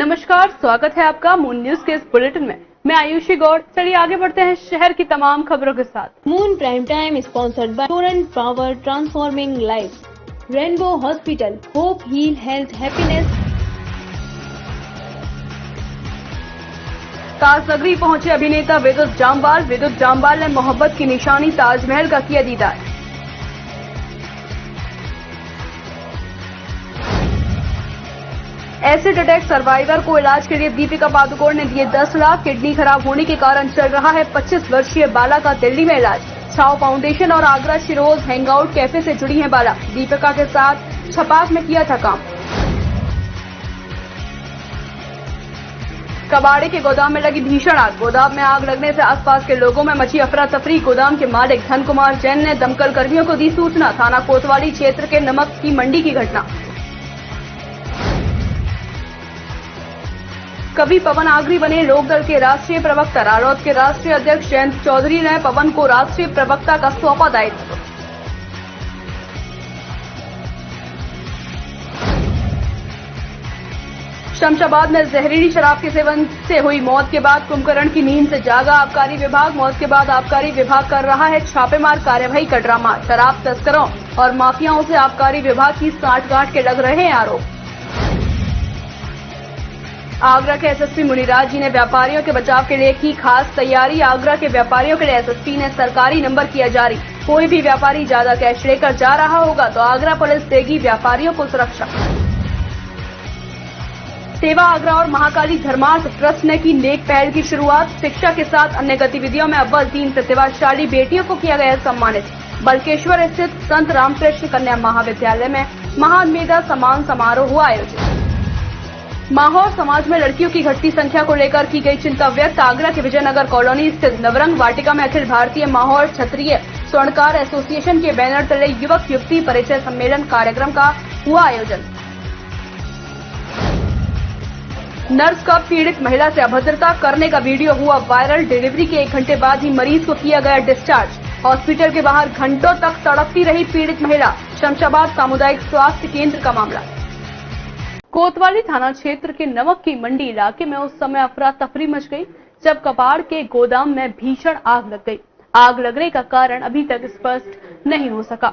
नमस्कार, स्वागत है आपका मून न्यूज के इस बुलेटिन में। मैं आयुषी गौड़। चलिए आगे बढ़ते हैं शहर की तमाम खबरों के साथ। Moon prime time sponsored by Torrent Power transforming life, Rainbow Hospital, hope heal health happiness. Tajnagari पहुंचे अभिनेता विद्युत जामवाल। विद्युत जामवाल ने मोहब्बत की निशानी ताजमहल का किया दीदार। एसिड अटैक सर्वाइवर को इलाज के लिए दीपिका पादुकोण ने दिए 10 लाख। किडनी खराब होने के कारण चल रहा है 25 वर्षीय बाला का दिल्ली में इलाज। छाव फाउंडेशन और आगरा शिरोज हैंगआउट कैफे से जुड़ी हैं बाला। दीपिका के साथ छपाक में किया था काम। कबाड़े के गोदाम में लगी भीषण आग। गोदाम में आग लगने से आसपास के लोगों में मची अफरा तफरी। गोदाम के मालिक धन कुमार जैन ने दमकल कर्मियों को दी सूचना। थाना कोतवाली क्षेत्र के नमक की मंडी की घटना। कवि पवन आगरी बने लोकदल के राष्ट्रीय प्रवक्ता। रालोद के राष्ट्रीय अध्यक्ष जयंत चौधरी ने पवन को राष्ट्रीय प्रवक्ता का सौंपा दायित्व। शमशाबाद में जहरीली शराब के सेवन से हुई मौत के बाद कुंभकर्ण की नींद से जागा आबकारी विभाग। मौत के बाद आबकारी विभाग कर रहा है छापेमार कार्यवाही का ड्रामा। शराब तस्करों और माफियाओं से आबकारी विभाग की सांठगांठ के लग रहे हैं आरोप। आगरा के एसएसपी मुनिराज जी ने व्यापारियों के बचाव के लिए की खास तैयारी। आगरा के व्यापारियों के लिए एसएसपी ने सरकारी नंबर किया जारी। कोई भी व्यापारी ज्यादा कैश लेकर जा रहा होगा तो आगरा पुलिस देगी व्यापारियों को सुरक्षा। सेवा आगरा और महाकाली धर्मार्थ ट्रस्ट ने की नेक पहल की शुरुआत। शिक्षा के साथ अन्य गतिविधियों में अव्वल 3 प्रतिभाशाली बेटियों को किया गया सम्मानित। बल्केश्वर स्थित संत रामकृष्ण कन्या महाविद्यालय में महान मेधा सम्मान समारोह हुआ आयोजित। माहौर समाज में लड़कियों की घटती संख्या को लेकर की गई चिंता व्यक्त। आगरा के विजयनगर कॉलोनी स्थित नवरंग वाटिका में अखिल भारतीय माहौर क्षत्रिय स्वर्णकार एसोसिएशन के बैनर तले युवक युवती परिचय सम्मेलन कार्यक्रम का हुआ आयोजन। नर्स का पीड़ित महिला से अभद्रता करने का वीडियो हुआ वायरल। डिलीवरी के 1 घंटे बाद ही मरीज को किया गया डिस्चार्ज। हॉस्पिटल के बाहर घंटों तक तड़पती रही पीड़ित महिला। शमशाबाद सामुदायिक स्वास्थ्य केंद्र का मामला। कोतवाली थाना क्षेत्र के नमक की मंडी इलाके में उस समय अफरा तफरी मच गई जब कबाड़ के गोदाम में भीषण आग लग गई। आग लगने का कारण अभी तक स्पष्ट नहीं हो सका।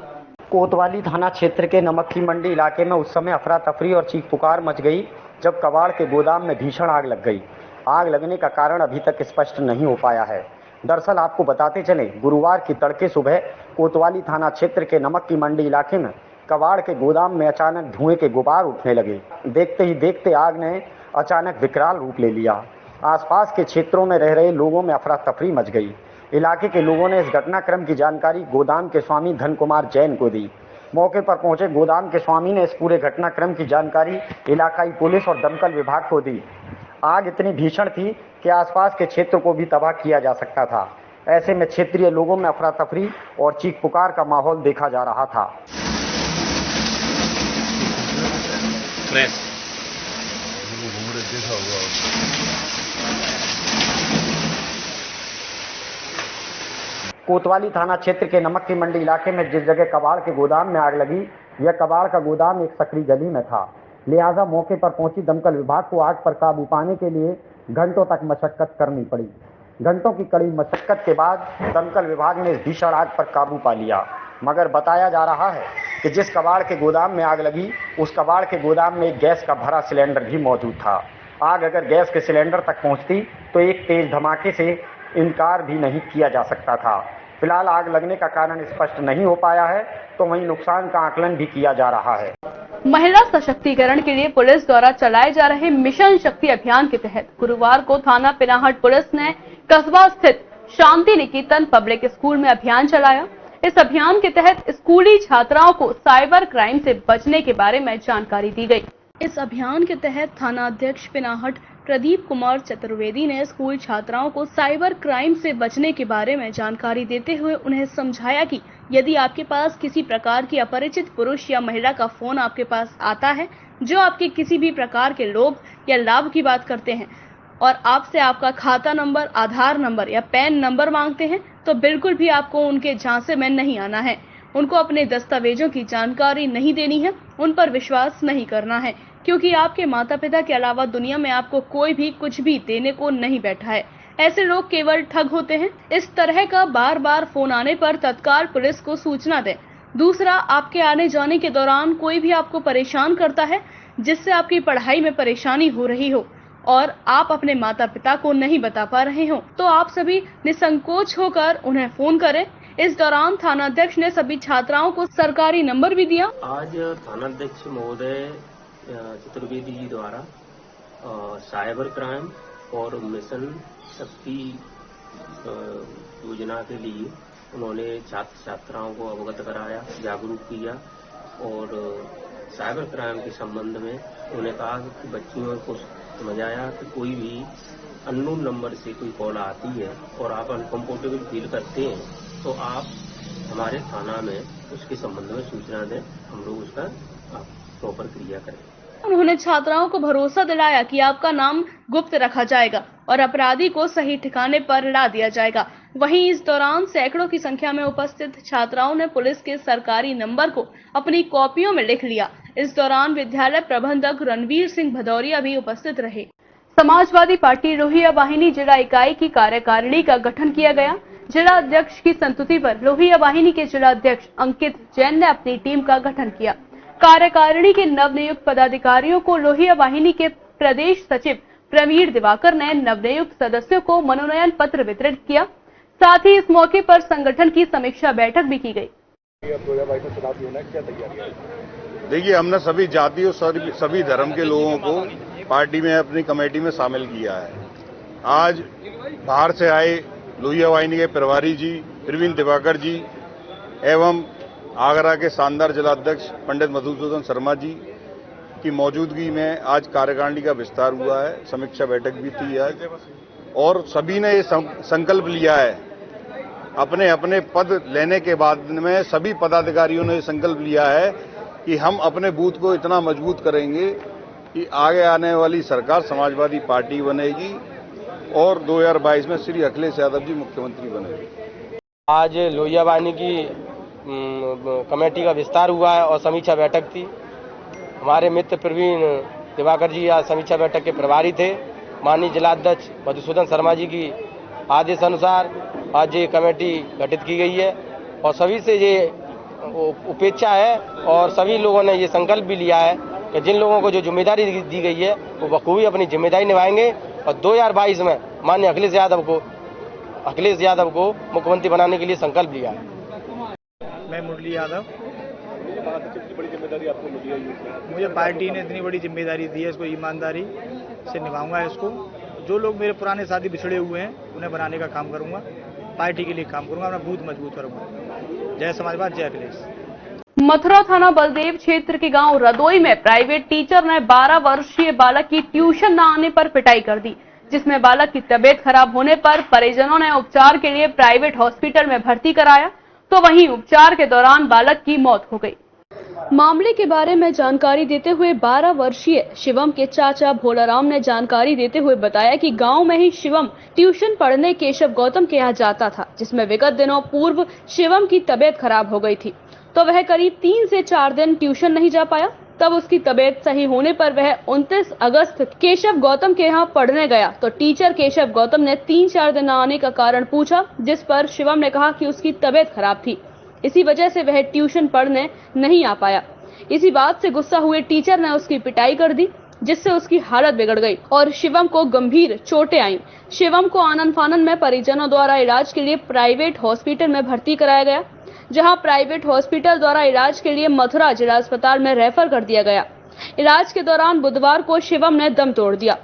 कोतवाली थाना क्षेत्र के नमक की मंडी इलाके में उस समय अफरा तफरी और चीख पुकार मच गई जब कबाड़ के गोदाम में भीषण आग लग गई। आग लगने का कारण अभी तक स्पष्ट नहीं हो पाया है। दरअसल आपको बताते चले, गुरुवार की तड़के सुबह कोतवाली थाना क्षेत्र के नमक की मंडी इलाके में कबाड़ के गोदाम में अचानक धुएं के गुबार उठने लगे। देखते ही देखते आग ने अचानक विकराल रूप ले लिया। आसपास के क्षेत्रों में रह रहे लोगों में अफरा तफरी मच गई। इलाके के लोगों ने इस घटनाक्रम की जानकारी गोदाम के स्वामी धन कुमार जैन को दी। मौके पर पहुंचे गोदाम के स्वामी ने इस पूरे घटनाक्रम की जानकारी इलाकाई पुलिस और दमकल विभाग को दी। आग इतनी भीषण थी कि आसपास के क्षेत्र को भी तबाह किया जा सकता था। ऐसे में क्षेत्रीय लोगों में अफरा तफरी और चीख पुकार का माहौल देखा जा रहा था। कोतवाली थाना क्षेत्र के नमक की मंडी इलाके में जिस जगह कबाड़ के गोदाम में आग लगी, यह कबाड़ का गोदाम एक सकरी गली में था। लिहाजा मौके पर पहुंची दमकल विभाग को आग पर काबू पाने के लिए घंटों तक मशक्कत करनी पड़ी। घंटों की कड़ी मशक्कत के बाद दमकल विभाग ने इस भीषण आग पर काबू पा लिया। मगर बताया जा रहा है कि जिस कबाड़ के गोदाम में आग लगी, उस कबाड़ के गोदाम में एक गैस का भरा सिलेंडर भी मौजूद था। आग अगर गैस के सिलेंडर तक पहुंचती तो एक तेज धमाके से इनकार भी नहीं किया जा सकता था। फिलहाल आग लगने का कारण स्पष्ट नहीं हो पाया है, तो वहीं नुकसान का आकलन भी किया जा रहा है। महिला सशक्तिकरण के लिए पुलिस द्वारा चलाए जा रहे मिशन शक्ति अभियान के तहत गुरुवार को थाना पिनाहट पुलिस ने कस्बा स्थित शांति निकेतन पब्लिक स्कूल में अभियान चलाया। इस अभियान के तहत स्कूली छात्राओं को साइबर क्राइम से बचने के बारे में जानकारी दी गई। इस अभियान के तहत थाना अध्यक्ष पिनाहट प्रदीप कुमार चतुर्वेदी ने स्कूल छात्राओं को साइबर क्राइम से बचने के बारे में जानकारी देते हुए उन्हें समझाया कि यदि आपके पास किसी प्रकार की अपरिचित पुरुष या महिला का फोन आपके पास आता है जो आपके किसी भी प्रकार के लोभ या लाभ की बात करते हैं और आपसे आपका खाता नंबर, आधार नंबर या पैन नंबर मांगते हैं, तो बिल्कुल भी आपको उनके झांसे में नहीं आना है। उनको अपने दस्तावेजों की जानकारी नहीं देनी है, उन पर विश्वास नहीं करना है, क्योंकि आपके माता पिता के अलावा दुनिया में आपको कोई भी कुछ भी देने को नहीं बैठा है। ऐसे लोग केवल ठग होते हैं। इस तरह का बार बार फोन आने पर तत्काल पुलिस को सूचना दें। दूसरा, आपके आने जाने के दौरान कोई भी आपको परेशान करता है, जिससे आपकी पढ़ाई में परेशानी हो रही हो और आप अपने माता पिता को नहीं बता पा रहे हो, तो आप सभी निसंकोच होकर उन्हें फोन करें। इस दौरान थानाध्यक्ष ने सभी छात्राओं को सरकारी नंबर भी दिया। आज थानाध्यक्ष महोदय चतुर्वेदी जी द्वारा साइबर क्राइम और मिशन शक्ति योजना के लिए उन्होंने छात्र छात्राओं को अवगत कराया, जागरूक किया और साइबर क्राइम के संबंध में उन्हें कहा कि बच्चियों को समझ आया कि कोई भी अननोन नंबर से कोई कॉल आती है और आप अनकंफर्टेबल फील करते हैं तो आप हमारे थाना में उसके संबंध में सूचना दें, हम लोग उसका प्रॉपर क्रिया करें। उन्होंने छात्राओं को भरोसा दिलाया कि आपका नाम गुप्त रखा जाएगा और अपराधी को सही ठिकाने पर ला दिया जाएगा। वहीं इस दौरान सैकड़ों की संख्या में उपस्थित छात्राओं ने पुलिस के सरकारी नंबर को अपनी कॉपियों में लिख लिया। इस दौरान विद्यालय प्रबंधक रणवीर सिंह भदौरिया भी उपस्थित रहे। समाजवादी पार्टी लोहिया वाहिनी जिला इकाई की कार्यकारिणी का गठन किया गया। जिला अध्यक्ष की संस्तुति पर लोहिया वाहिनी के जिला अध्यक्ष अंकित जैन ने अपनी टीम का गठन किया। कार्यकारिणी के नवनियुक्त पदाधिकारियों को लोहिया वाहिनी के प्रदेश सचिव प्रवीण दिवाकर ने नवनियुक्त सदस्यों को मनोनयन पत्र वितरित किया। साथ ही इस मौके पर संगठन की समीक्षा बैठक भी की गई। देखिए, हमने सभी जाति और सभी धर्म के लोगों को पार्टी में अपनी कमेटी में शामिल किया है। आज बाहर से आए लोहिया वाहिनी के प्रभारी जी प्रवीण दिवाकर जी एवं आगरा के शानदार जिलाध्यक्ष पंडित मधुसूदन शर्मा जी की मौजूदगी में आज कार्यकारिणी का विस्तार हुआ है। समीक्षा बैठक भी थी आज और सभी ने ये संकल्प लिया है। अपने अपने पद लेने के बाद में सभी पदाधिकारियों ने ये संकल्प लिया है कि हम अपने बूथ को इतना मजबूत करेंगे कि आगे आने वाली सरकार समाजवादी पार्टी बनेगी और 2022 में श्री अखिलेश यादव जी मुख्यमंत्री बनेंगे। आज लोहिया वाहिनी की कमेटी का विस्तार हुआ है और समीक्षा बैठक थी। हमारे मित्र प्रवीण दिवाकर जी आज समीक्षा बैठक के प्रभारी थे। माननीय जिलाध्यक्ष मधुसूदन शर्मा जी की आदेश अनुसार आज ये कमेटी गठित की गई है और सभी से ये अपेक्षा है और सभी लोगों ने ये संकल्प भी लिया है कि जिन लोगों को जो जिम्मेदारी दी गई है वो बखूबी अपनी जिम्मेदारी निभाएंगे और 2022 में माननीय अखिलेश यादव को मुख्यमंत्री बनाने के लिए संकल्प लिया है। मैं मुरली यादव। बड़ी जिम्मेदारी आपको मिली है। मुझे पार्टी ने इतनी बड़ी जिम्मेदारी दी है, इसको ईमानदारी से निभाऊंगा। इसको जो लोग मेरे पुराने साथी बिछड़े हुए हैं उन्हें बनाने का काम करूंगा, पार्टी के लिए काम करूंगा, अपना बूथ मजबूत करूंगा। जय समाजवाद, जय अखिलेश। मथुरा थाना बलदेव क्षेत्र के गांव रदोई में प्राइवेट टीचर ने 12 वर्षीय बालक की ट्यूशन न आने पर पिटाई कर दी, जिसमें बालक की तबीयत खराब होने पर परिजनों ने उपचार के लिए प्राइवेट हॉस्पिटल में भर्ती कराया, तो वहीं उपचार के दौरान बालक की मौत हो गई। मामले के बारे में जानकारी देते हुए 12 वर्षीय शिवम के चाचा भोलाराम ने जानकारी देते हुए बताया कि गांव में ही शिवम ट्यूशन पढ़ने केशव गौतम के यहाँ जाता था, जिसमें विगत दिनों पूर्व शिवम की तबीयत खराब हो गई थी, तो वह करीब 3 से 4 दिन ट्यूशन नहीं जा पाया। तब उसकी तबीयत सही होने पर वह 29 अगस्त केशव गौतम के यहाँ पढ़ने गया, तो टीचर केशव गौतम ने 3-4 दिन आने का कारण पूछा, जिस पर शिवम ने कहा कि उसकी तबीयत खराब थी, इसी वजह से वह ट्यूशन पढ़ने नहीं आ पाया। इसी बात से गुस्सा हुए टीचर ने उसकी पिटाई कर दी, जिससे उसकी हालत बिगड़ गई और शिवम को गंभीर चोटें आईं। शिवम को आनन फानन में परिजनों द्वारा इलाज के लिए प्राइवेट हॉस्पिटल में भर्ती कराया गया, जहां प्राइवेट हॉस्पिटल द्वारा इलाज के लिए मथुरा जिला अस्पताल में रेफर कर दिया गया। इलाज के दौरान बुधवार को शिवम ने दम तोड़ दिया।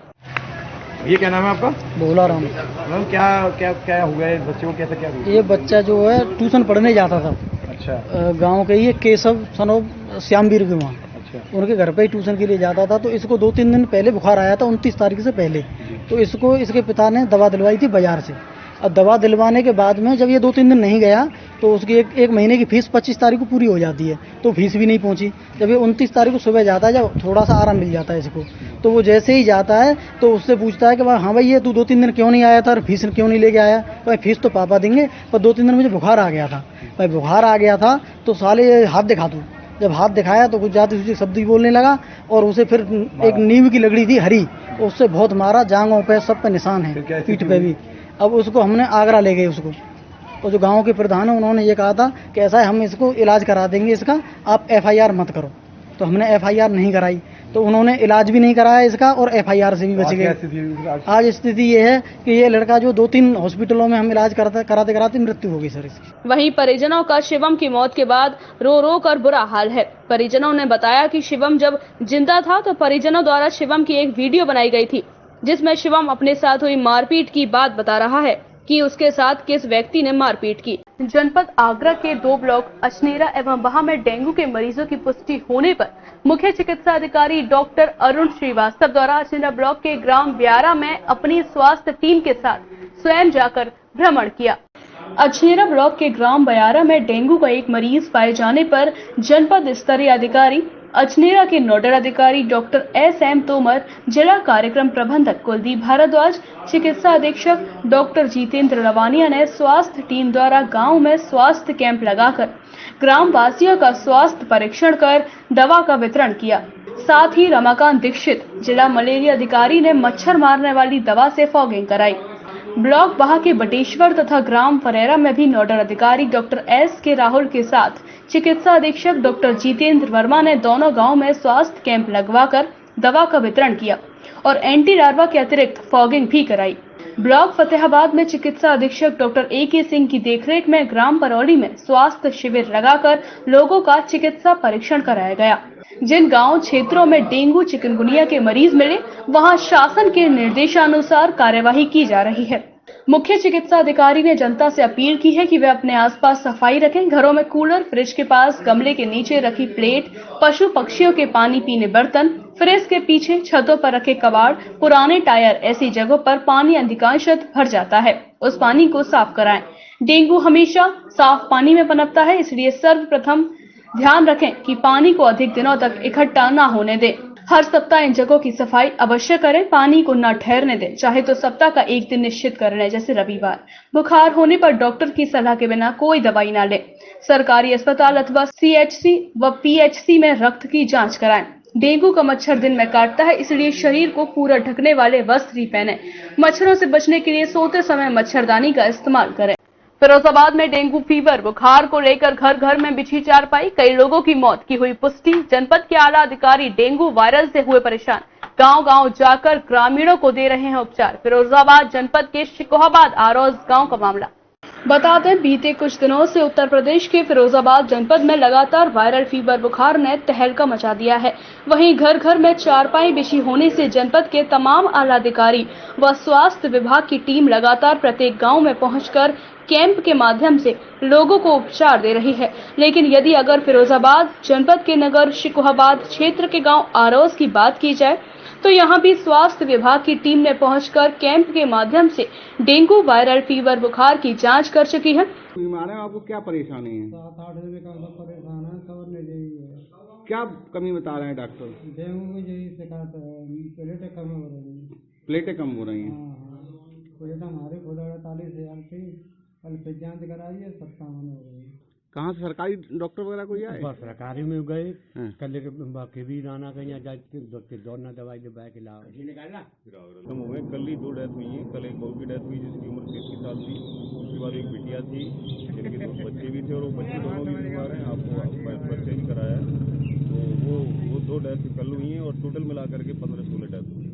ये क्या नाम है आपका? भोलाराम। मैम, क्या हुआ है बच्चे को? कैसे क्या हुआ? ये बच्चा जो है ट्यूशन पढ़ने जाता था। अच्छा। गांव के ही केशव सनोब श्यामवीर के वहाँ। अच्छा। उनके घर पे ही ट्यूशन के लिए जाता था, तो इसको 2-3 दिन पहले बुखार आया था, 29 तारीख से पहले। तो इसको इसके पिता ने दवा दिलवाई थी बाजार से। और दवा दिलवाने के बाद में जब ये 2-3 दिन नहीं गया तो उसकी एक महीने की फीस 25 तारीख को पूरी हो जाती है, तो फीस भी नहीं पहुंची। जब ये 29 तारीख को सुबह जाता है, जब थोड़ा सा आराम मिल जाता है इसको, तो वो जैसे ही जाता है तो उससे पूछता है कि हाँ भाई ये तू 2-3 दिन क्यों नहीं आया था और फीस क्यों नहीं लेके आया। भाई फीस तो पापा देंगे, पर 2-3 दिन मुझे बुखार आ गया था। भाई बुखार आ गया था तो साले हाथ दिखा दूँ। जब हाथ दिखाया तो कुछ जाती सूची शब्द ही बोलने लगा और उसे फिर एक नीम की लकड़ी थी हरी, उससे बहुत मारा, जांघों पे सब पे निशान है, पीठ पे भी। अब उसको हमने आगरा ले गए उसको, तो जो गांव के प्रधान है उन्होंने ये कहा था कि ऐसा है हम इसको इलाज करा देंगे इसका, आप FIR मत करो। तो हमने FIR नहीं कराई, तो उन्होंने इलाज भी नहीं कराया इसका और FIR से भी बच गए। आज स्थिति ये है कि ये लड़का जो 2-3 हॉस्पिटलों में हम इलाज कराते मृत्यु हो गई सर इसकी। वहीं परिजनों का शिवम की मौत के बाद रो रो कर बुरा हाल है। परिजनों ने बताया कि शिवम जब जिंदा था तो परिजनों द्वारा शिवम की एक वीडियो बनाई गई थी, जिसमें शिवम अपने साथ हुई मारपीट की बात बता रहा है कि उसके साथ किस व्यक्ति ने मारपीट की। जनपद आगरा के 2 ब्लॉक अछनेरा एवं बहा में डेंगू के मरीजों की पुष्टि होने पर मुख्य चिकित्सा अधिकारी डॉक्टर अरुण श्रीवास्तव द्वारा अछनेरा ब्लॉक के ग्राम ब्यारा में अपनी स्वास्थ्य टीम के साथ स्वयं जाकर भ्रमण किया। अछनेरा ब्लॉक के ग्राम ब्यारा में डेंगू का एक मरीज पाए जाने पर जनपद स्तरीय अधिकारी अछनेरा के नोडल अधिकारी डॉक्टर SM तोमर, जिला कार्यक्रम प्रबंधक कुलदीप भारद्वाज, चिकित्सा अधीक्षक डॉक्टर जितेंद्र लवानिया ने स्वास्थ्य टीम द्वारा गांव में स्वास्थ्य कैंप लगाकर ग्राम वासियों का स्वास्थ्य परीक्षण कर दवा का वितरण किया। साथ ही रमाकांत दीक्षित, जिला मलेरिया अधिकारी ने मच्छर मारने वाली दवा से फॉगिंग कराई। ब्लॉक बहा के बटेश्वर तथा ग्राम फरेरा में भी नोडल अधिकारी डॉक्टर SK राहुल के साथ चिकित्सा अधीक्षक डॉक्टर जितेंद्र वर्मा ने दोनों गांव में स्वास्थ्य कैंप लगवाकर दवा का वितरण किया और एंटी लार्वा के अतिरिक्त फॉगिंग भी कराई। ब्लॉक फतेहाबाद में चिकित्सा अधीक्षक डॉक्टर AK सिंह की देखरेख में ग्राम परौली में स्वास्थ्य शिविर लगाकर लोगों का चिकित्सा परीक्षण कराया गया। जिन गांव क्षेत्रों में डेंगू चिकनगुनिया के मरीज मिले, वहां शासन के निर्देशानुसार कार्यवाही की जा रही है। मुख्य चिकित्सा अधिकारी ने जनता से अपील की है कि वे अपने आसपास सफाई रखें। घरों में कूलर, फ्रिज के पास गमले के नीचे रखी प्लेट, पशु पक्षियों के पानी पीने बर्तन, फ्रिज के पीछे छतों पर रखे कबाड़, पुराने टायर, ऐसी जगहों पर पानी अधिकांशतः भर जाता है, उस पानी को साफ कराएं। डेंगू हमेशा साफ पानी में पनपता है, इसलिए सर्वप्रथम ध्यान रखें कि पानी को अधिक दिनों तक इकट्ठा न होने दें। हर सप्ताह इन जगहों की सफाई अवश्य करें, पानी को न ठहरने दें, चाहे तो सप्ताह का एक दिन निश्चित कर लें, जैसे रविवार। बुखार होने पर डॉक्टर की सलाह के बिना कोई दवाई न लें। सरकारी अस्पताल अथवा CHC व PHC में रक्त की जांच कराएं। डेंगू का मच्छर दिन में काटता है, इसलिए शरीर को पूरा ढकने वाले वस्त्र ही पहने। मच्छरों से बचने के लिए सोते समय मच्छरदानी का इस्तेमाल करें। फिरोजाबाद में डेंगू फीवर बुखार को लेकर घर घर में बिछी चारपाई, कई लोगों की मौत की हुई पुष्टि। जनपद के आला अधिकारी डेंगू वायरल से हुए परेशान, गांव-गांव जाकर ग्रामीणों को दे रहे हैं उपचार। फिरोजाबाद जनपद के शिकोहाबाद आरोज गांव का मामला। बता दें, बीते कुछ दिनों से उत्तर प्रदेश के फिरोजाबाद जनपद में लगातार वायरल फीवर बुखार ने तहलका मचा दिया है। वहीं घर घर में चारपाई बिछी होने से जनपद के तमाम आला अधिकारी व स्वास्थ्य विभाग की टीम लगातार प्रत्येक गांव में पहुंचकर कैंप के माध्यम से लोगों को उपचार दे रही है। लेकिन यदि अगर फिरोजाबाद जनपद के नगर शिकोहाबाद क्षेत्र के गांव आरोज की बात की जाए तो यहां भी स्वास्थ्य विभाग की टीम ने पहुंचकर कैंप के माध्यम से डेंगू वायरल फीवर बुखार की जांच कर चुकी है। बीमार है, आपको क्या परेशानी है? 7-8 दिन का परेशान है, खबर नहीं है। क्या कमी बता रहे हैं डॉक्टर? डेंगू की यही शिकायत है, प्लेटें कम हो रही है। प्लेटें कम हो रही हैं? प्लेट हमारी 48,000 थी, कल फिर जांच कराई है, 57 हो गई। कहाँ से सरकारी डॉक्टर वगैरह कोई आए? बस सरकारी में गए, कल बाकी भी राना कहीं जाके दौड़ना दवाई दबा के लाओ हुए। कल ही 2 डेथ हुई है। कल एक बहू की डेथ हुई जिसकी उम्र 33 साल थी। उसके बाद एक बिटिया थी जिनके 2 बच्चे भी थे और वो बच्चे दोनों भी बीमार हैं। आपको बच्चे भी कराया है, तो वो 2 डेथ कल हुई हैं और टोटल मिलाकर के 15-16 डेथ हुई।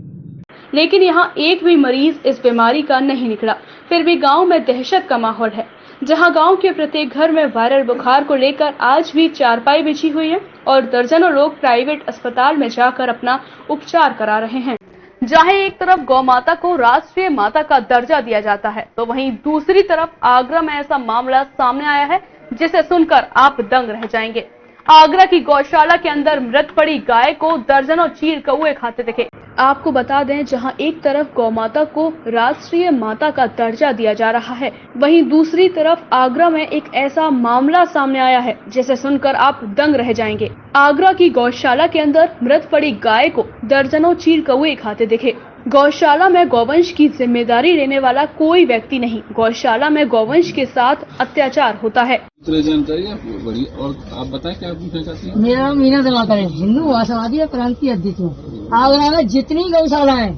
लेकिन यहाँ एक भी मरीज इस बीमारी का नहीं निकला। फिर भी गांव में दहशत का माहौल है, जहां गांव के प्रत्येक घर में वायरल बुखार को लेकर आज भी चारपाई बिछी हुई है और दर्जनों लोग प्राइवेट अस्पताल में जाकर अपना उपचार करा रहे हैं। जहां एक तरफ गौ माता को राष्ट्रीय माता का दर्जा दिया जाता है, तो वहीं दूसरी तरफ आगरा में ऐसा मामला सामने आया है जिसे सुनकर आप दंग रह जाएंगे। आगरा की गौशाला के अंदर मृत पड़ी गाय को दर्जनों चील कौए खाते दिखे। आपको बता दें, जहां एक तरफ गौ माता को राष्ट्रीय माता का दर्जा दिया जा रहा है, वहीं दूसरी तरफ आगरा में एक ऐसा मामला सामने आया है जिसे सुनकर आप दंग रह जाएंगे। आगरा की गौशाला के अंदर मृत पड़ी गाय को दर्जनों चील कौवे खाते दिखे। गौशाला में गौवंश की जिम्मेदारी लेने वाला कोई व्यक्ति नहीं। गौशाला में गौवंश के साथ अत्याचार होता है। जानकारी आपको बड़ी, और आप बताएं क्या पूछना चाहती हैं? मेरा नाम मीना दलाकर है, हिंदू आशावादी प्रांत की अध्यक्ष हूँ। आगरा में जितनी गौशाला है,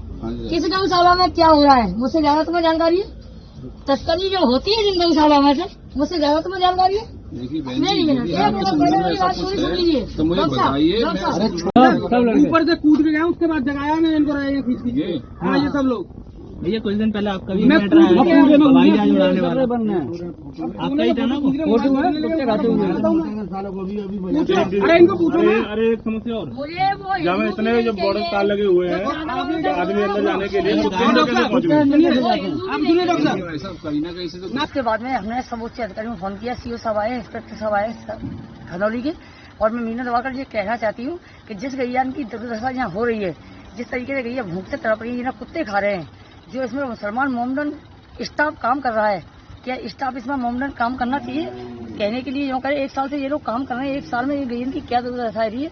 किस गौशाला में क्या हो रहा है मुझसे ज्यादा तुम्हें जानकारी है? तस्करी जो होती है जिन गौशाला में से मुझसे ज्यादा तुम्हें जानकारी है? देखिए तो मुझे बताइए। ऊपर से कूद के गया, उसके बाद जगाया मैंने इनको खींच के। हाँ, ये सब लोग भैया कुछ दिन पहले आपका भी मैं मैटर आया पूरे हवाई में जहाज उड़ाने वाला बनना है। आपका ही था ना वो? अरे इनको पूछो ना। अरे एक समस्या और, जहाँ इतने जो बॉर्डर तार लगे हुए हैं आदमी अंदर जाने के लिए, आप सुनिए डॉक्टर साहब, ऐसा कहीं ना कहीं से तो उसके बाद में हमने समूचे अधिकारियों को फोन किया, सीओ साहब आए, इंस्पेक्टर साहब आए खनौली के। और मैं मीना दवाकर ये कहना चाहती हूँ कि जिस गैया की दुर्दशा यहाँ हो रही है, जिस तरीके से गैया भूख से तड़प रही है, जिन्हें कुत्ते खा रहे हैं, जो इसमें मुसलमान मोमडन स्टाफ काम कर रहा है, क्या स्टाफ इसमें मोमडन काम करना चाहिए? कहने के लिए यूँ करे, 1 साल से ये लोग काम कर रहे हैं, 1 साल में ये गैयों की क्या दुर्दशा रही है।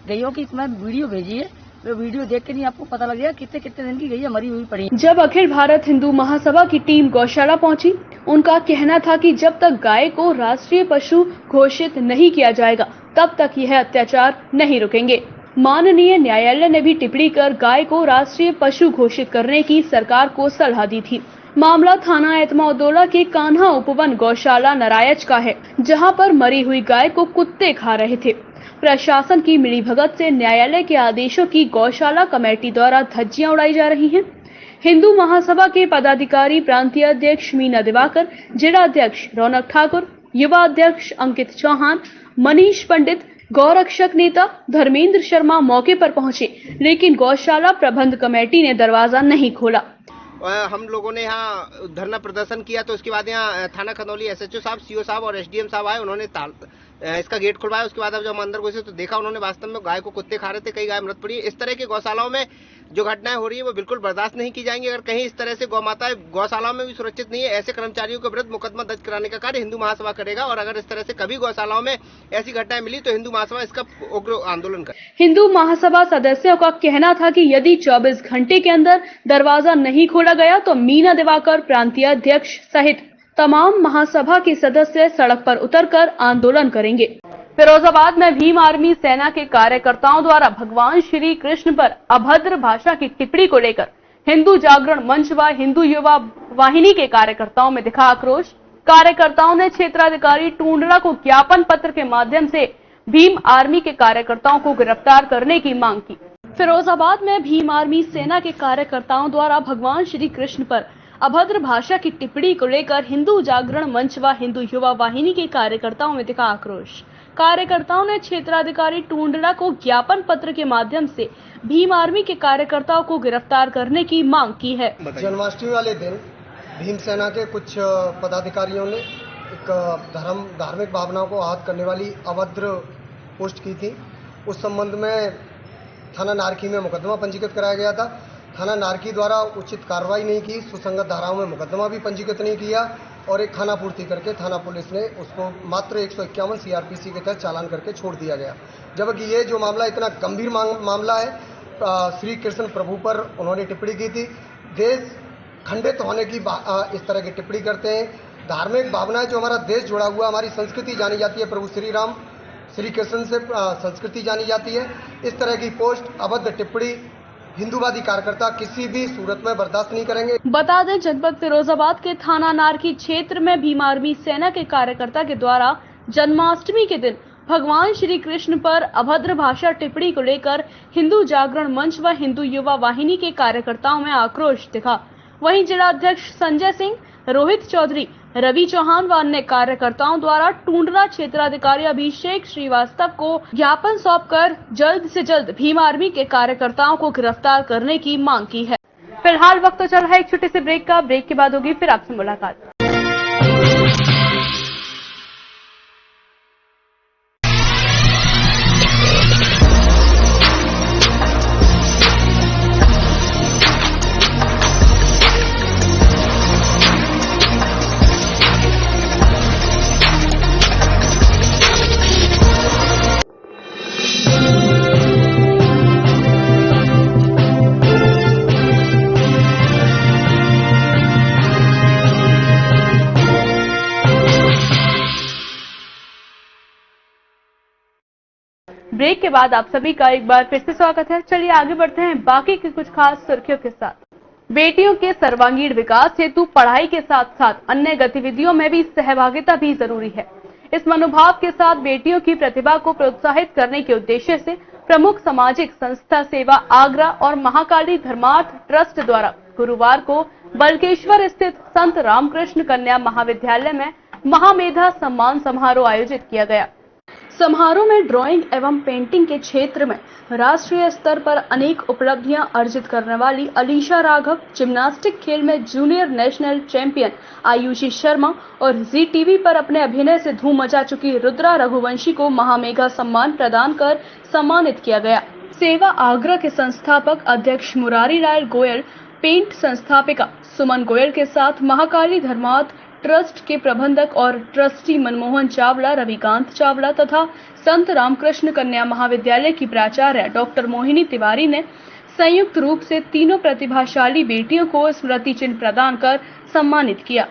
गैयों की मैं वीडियो भेजी है, वो वीडियो देख के नहीं आपको पता लग गया कितने कितने दिन की गैया मरी हुई पड़ी। जब अखिल भारत हिंदू महासभा की टीम गौशाला पहुंची, उनका कहना था कि जब तक गाय को राष्ट्रीय पशु घोषित नहीं किया जाएगा, तब तक यह अत्याचार नहीं रुकेंगे। माननीय न्यायालय ने भी टिप्पणी कर गाय को राष्ट्रीय पशु घोषित करने की सरकार को सलाह दी थी। मामला थाना एतमाउद्दौला के कान्हा उपवन गौशाला नरायच का है, जहां पर मरी हुई गाय को कुत्ते खा रहे थे। प्रशासन की मिलीभगत से न्यायालय के आदेशों की गौशाला कमेटी द्वारा धज्जियां उड़ाई जा रही हैं। हिंदू महासभा के पदाधिकारी प्रांतीय अध्यक्ष मीना दिवाकर, जिला अध्यक्ष रौनक ठाकुर, युवा अध्यक्ष अंकित चौहान, मनीष पंडित, गौरक्षक नेता धर्मेंद्र शर्मा मौके पर पहुंचे, लेकिन गौशाला प्रबंध कमेटी ने दरवाजा नहीं खोला। हम लोगों ने यहाँ धरना प्रदर्शन किया, तो उसके बाद यहाँ थाना खनौली एसएचओ साहब, सीओ साहब और एसडीएम साहब आए, उन्होंने इसका गेट खुलवाया। उसके बाद अब जब हम अंदर घुसे तो देखा उन्होंने वास्तव में गाय को कुत्ते खा रहे थे, कई गाय मृत पड़ी है। इस तरह के गौशालाओं में जो घटनाएं हो रही है वो बिल्कुल बर्दाश्त नहीं की जाएंगी। अगर कहीं इस तरह से गौ माताएं गौशालाओं में भी सुरक्षित नहीं है, ऐसे कर्मचारियों के विरुद्ध मुकदमा दर्ज कराने का कार्य हिंदू महासभा करेगा। और अगर इस तरह से कभी गौशालाओं में ऐसी घटनाएं मिली तो हिंदू महासभा इसका उग्र आंदोलन करे। हिंदू महासभा सदस्यों का कहना था कि यदि 24 घंटे के अंदर दरवाजा नहीं खोला गया तो मीना दिवाकर प्रांतीय अध्यक्ष सहित तमाम महासभा के सदस्य सड़क पर उतरकर आंदोलन करेंगे। फिरोजाबाद में भीम आर्मी सेना के कार्यकर्ताओं द्वारा भगवान श्री कृष्ण पर अभद्र भाषा की टिप्पणी को लेकर हिंदू जागरण मंच व हिंदू युवा वाहिनी के कार्यकर्ताओं में दिखा आक्रोश। कार्यकर्ताओं ने क्षेत्राधिकारी टूंडरा को ज्ञापन पत्र के माध्यम से भीम आर्मी के कार्यकर्ताओं को गिरफ्तार करने की मांग की। फिरोजाबाद में भीम आर्मी सेना के कार्यकर्ताओं द्वारा भगवान श्री कृष्ण पर अभद्र भाषा की टिप्पणी को लेकर हिंदू जागरण मंच व हिंदू युवा वाहिनी के कार्यकर्ताओं में दिखा आक्रोश। कार्यकर्ताओं ने क्षेत्राधिकारी टूंडरा को ज्ञापन पत्र के माध्यम से भीम आर्मी के कार्यकर्ताओं को गिरफ्तार करने की मांग की है। जन्माष्टमी वाले दिन भीम सेना के कुछ पदाधिकारियों ने एक धार्मिक भावनाओं को आहत करने वाली अभद्र पोस्ट की थी। उस संबंध में थाना नारकी में मुकदमा पंजीकृत कराया गया था। थाना नारकी द्वारा उचित कार्रवाई नहीं की, सुसंगत धाराओं में मुकदमा भी पंजीकृत नहीं किया और एक खाना पूर्ति करके थाना पुलिस ने उसको मात्र 151 सीआरपीसी के तहत चालान करके छोड़ दिया गया। जबकि ये जो मामला इतना गंभीर मामला है, श्री कृष्ण प्रभु पर उन्होंने टिप्पणी की थी। देश खंडित होने की इस तरह की टिप्पणी करते हैं। धार्मिक भावनाएं जो हमारा देश जुड़ा हुआ, हमारी संस्कृति जानी जाती है, प्रभु श्री राम श्री कृष्ण से संस्कृति जानी जाती है। इस तरह की पोस्ट अभद्र टिप्पणी हिंदूवादी कार्यकर्ता किसी भी सूरत में बर्दाश्त नहीं करेंगे। बता दें, जनपद फिरोजाबाद के थाना नारकी क्षेत्र में भीम आर्मी सेना के कार्यकर्ता के द्वारा जन्माष्टमी के दिन भगवान श्री कृष्ण पर अभद्र भाषा टिप्पणी को लेकर हिंदू जागरण मंच व हिंदू युवा वाहिनी के कार्यकर्ताओं में आक्रोश दिखा। वहीं जिला अध्यक्ष संजय सिंह, रोहित चौधरी, रवि चौहान व अन्य कार्यकर्ताओं द्वारा टूंडरा क्षेत्राधिकारी अभिषेक श्रीवास्तव को ज्ञापन सौंपकर जल्द से जल्द भीम आर्मी के कार्यकर्ताओं को गिरफ्तार करने की मांग की है। फिलहाल वक्त तो चल रहा है एक छोटे से ब्रेक का। ब्रेक के बाद होगी फिर आपसे मुलाकात। ब्रेक के बाद आप सभी का एक बार फिर से स्वागत है। चलिए आगे बढ़ते हैं बाकी की कुछ खास सुर्खियों के साथ। बेटियों के सर्वांगीण विकास हेतु पढ़ाई के साथ साथ अन्य गतिविधियों में भी सहभागिता भी जरूरी है। इस मनोभाव के साथ बेटियों की प्रतिभा को प्रोत्साहित करने के उद्देश्य से प्रमुख सामाजिक संस्था सेवा आगरा और महाकाली धर्मार्थ ट्रस्ट द्वारा गुरुवार को बलकेश्वर स्थित संत रामकृष्ण कन्या महाविद्यालय में महामेधा सम्मान समारोह आयोजित किया गया। समारोह में ड्राइंग एवं पेंटिंग के क्षेत्र में राष्ट्रीय स्तर पर अनेक उपलब्धियां अर्जित करने वाली अलीशा राघव, जिम्नास्टिक खेल में junior national champion Ayushi Sharma और जी टीवी पर अपने अभिनय से धूम मचा चुकी रुद्रा रघुवंशी को महामेघा सम्मान प्रदान कर सम्मानित किया गया। सेवा आगरा के संस्थापक अध्यक्ष मुरारी लाल गोयल, पेंट संस्थापिका सुमन गोयल के साथ महाकाली धर्मार्थ ट्रस्ट के प्रबंधक और ट्रस्टी मनमोहन चावला, रविकांत चावला तथा संत रामकृष्ण कन्या महाविद्यालय की प्राचार्य डॉक्टर मोहिनी तिवारी ने संयुक्त रूप से तीनों प्रतिभाशाली बेटियों को स्मृति चिन्ह प्रदान कर सम्मानित किया।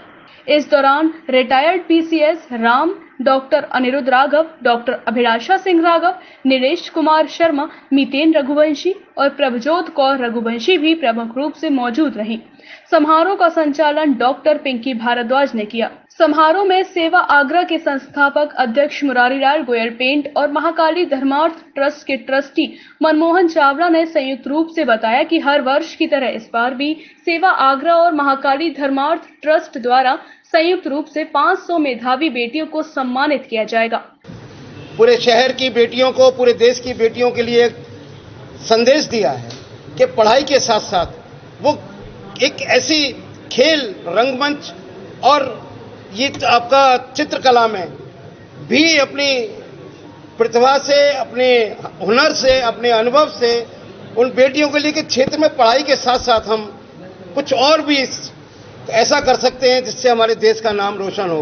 इस दौरान retired PCS Ram, doctor Anirudh Raghav, doctor Abhilasha Singh Raghav, Nilesh Kumar Sharma, Miten Raghuvanshi और प्रभजोत कौर रघुवंशी भी प्रमुख रूप से मौजूद रहीं। समारोह का संचालन डॉक्टर पिंकी भारद्वाज ने किया। समारोह में सेवा आगरा के संस्थापक अध्यक्ष मुरारीलाल गोयल, पेंट और महाकाली धर्मार्थ ट्रस्ट के ट्रस्टी मनमोहन चावला ने संयुक्त रूप से बताया कि हर वर्ष की तरह इस बार भी सेवा आगरा और महाकाली धर्मार्थ ट्रस्ट द्वारा संयुक्त रूप से 500 मेधावी बेटियों को सम्मानित किया जाएगा। पूरे शहर की बेटियों को, पूरे देश की बेटियों के लिए एक संदेश दिया है कि पढ़ाई के साथ साथ वो एक ऐसी खेल, रंगमंच और ये आपका चित्रकला में भी अपनी प्रतिभा से, अपने हुनर से, अपने अनुभव से उन बेटियों के लिए कि क्षेत्र में पढ़ाई के साथ साथ हम कुछ और भी ऐसा कर सकते हैं जिससे हमारे देश का नाम रोशन हो।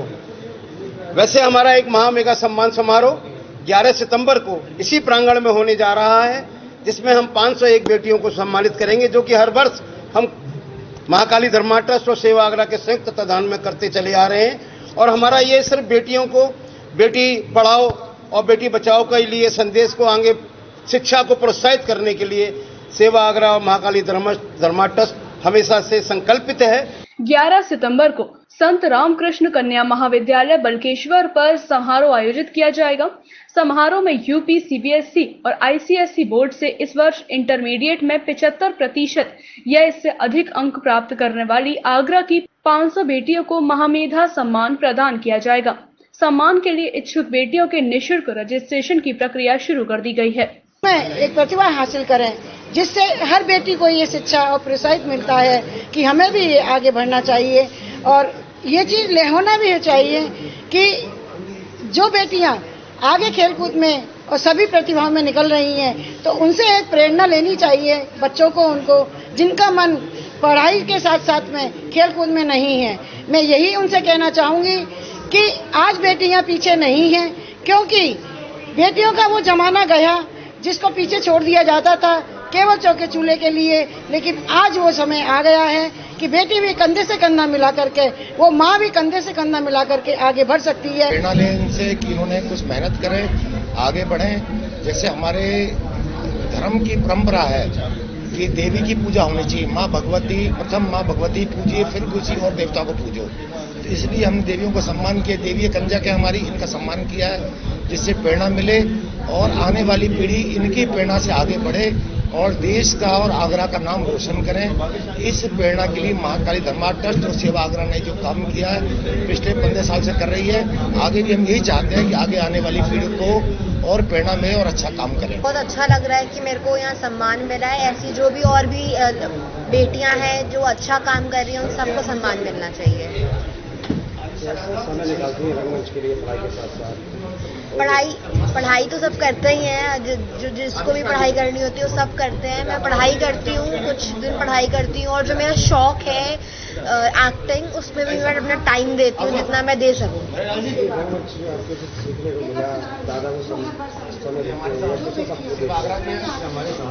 वैसे हमारा एक महामेगा सम्मान समारोह 11 सितंबर को इसी प्रांगण में होने जा रहा है, जिसमें हम 501 बेटियों को सम्मानित करेंगे, जो कि हर वर्ष हम महाकाली धर्मार्थ ट्रस्ट और सेवा आगरा के संयुक्त तत्वाधान में करते चले आ रहे हैं। और हमारा ये सिर्फ बेटियों को बेटी पढ़ाओ और बेटी बचाओ के लिए संदेश को आगे शिक्षा को प्रोत्साहित करने के लिए सेवा आगरा और महाकाली धर्मार्थ ट्रस्ट हमेशा से संकल्पित है। 11 सितंबर को संत रामकृष्ण कन्या महाविद्यालय बलकेश्वर पर समारोह आयोजित किया जाएगा। समारोह में यूपी, सीबीएसई और आईसीएसई बोर्ड से इस वर्ष इंटरमीडिएट में 75% या इससे अधिक अंक प्राप्त करने वाली आगरा की 500 बेटियों को महामेधा सम्मान प्रदान किया जाएगा। सम्मान के लिए इच्छुक बेटियों के निःशुल्क रजिस्ट्रेशन की प्रक्रिया शुरू कर दी गई है। एक प्रतिभा हासिल करें, जिससे हर बेटी को ये शिक्षा और प्रोत्साहित मिलता है कि हमें भी आगे बढ़ना चाहिए। और ये चीज होना भी चाहिए कि जो बेटियां आगे खेलकूद में और सभी प्रतिभाओं में निकल रही हैं, तो उनसे एक प्रेरणा लेनी चाहिए बच्चों को, उनको जिनका मन पढ़ाई के साथ साथ में खेलकूद में नहीं है। मैं यही उनसे कहना चाहूंगी कि आज बेटियां पीछे नहीं हैं, क्योंकि बेटियों का वो जमाना गया जिसको पीछे छोड़ दिया जाता था केवल चौके चूल्हे के लिए। लेकिन आज वो समय आ गया है कि बेटी भी कंधे से कंधा मिला करके, वो माँ भी कंधे से कंधा मिला करके आगे बढ़ सकती है। प्रेरणा लें इनसे कि इन्होंने कुछ मेहनत करें, आगे बढ़ें। जैसे हमारे धर्म की परंपरा है कि देवी की पूजा होनी चाहिए, माँ भगवती, प्रथम माँ भगवती पूजिए, फिर किसी और देवता को पूजो। तो इसलिए हमने देवियों को सम्मान किया, देवी कंजा के हमारी इनका सम्मान किया है, जिससे प्रेरणा मिले और आने वाली पीढ़ी इनकी प्रेरणा से आगे बढ़े और देश का और आगरा का नाम रोशन करें। इस प्रेरणा के लिए महाकाली धर्मार्थ ट्रस्ट और सेवा आगरा ने जो काम किया है पिछले 15 साल से कर रही है, आगे भी हम यही चाहते हैं कि आगे आने वाली पीढ़ी को और प्रेरणा मिले और अच्छा काम करें। बहुत अच्छा लग रहा है कि मेरे को यहाँ सम्मान मिला है। ऐसी जो भी और भी बेटियां हैं जो अच्छा काम कर रही हैं, उन सबको सम्मान मिलना चाहिए। समय निकालती हैं रंगमंच के लिए पढ़ाई के साथ साथ? पढ़ाई तो सब करते ही हैं, जिसको भी पढ़ाई करनी होती है वो सब करते हैं। मैं पढ़ाई करती हूँ, कुछ दिन पढ़ाई करती हूँ, और जो मेरा शौक है एक्टिंग, उसमें भी मैं अपना टाइम देती हूँ जितना मैं दे सकूँ।